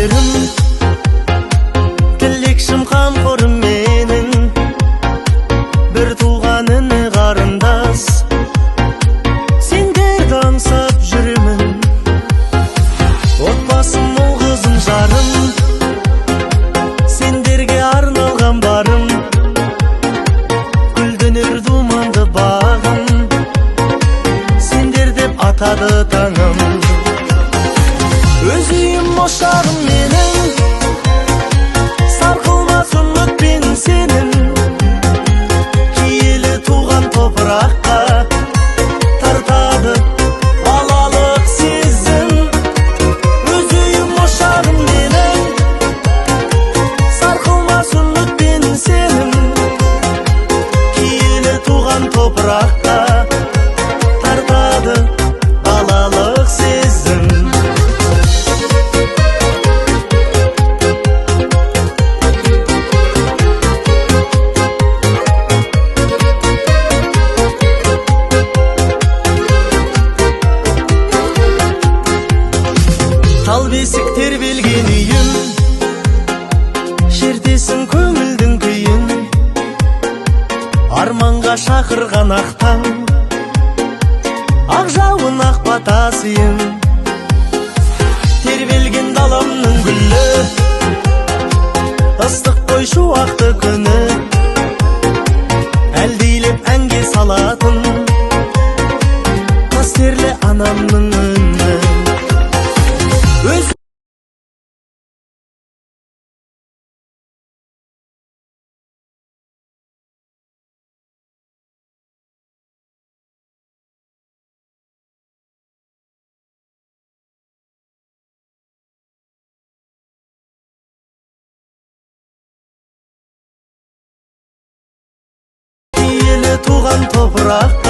сендерім, тілекшім қамқорым менің, бір туған іні қарындас, сендерді аңсап жүремін. Отбасым мол қызым жарым, сендерге арналған барым, гүлденер думанды бағым, сендер деп атады таңым. Өз үйім ошағым менің, сарқылмас үмітпен сенің, киелі туған топыраққа тартады балалық сезім. Өз үйім ошағым менің, сарқылмас үмітпен сенің, киелі туған топыраққа тартады балалық сезім. Тал бесік тербелген үйім, шертесің көңілдің күйін, арманға шақырған ақтаң, ақ жауын ақ батасыйым. Тербелген даламның гүлі, ыстық қой шуақты күні, әлдейлеп әнге салатын қастерлі анамның үні. Туған топыраққа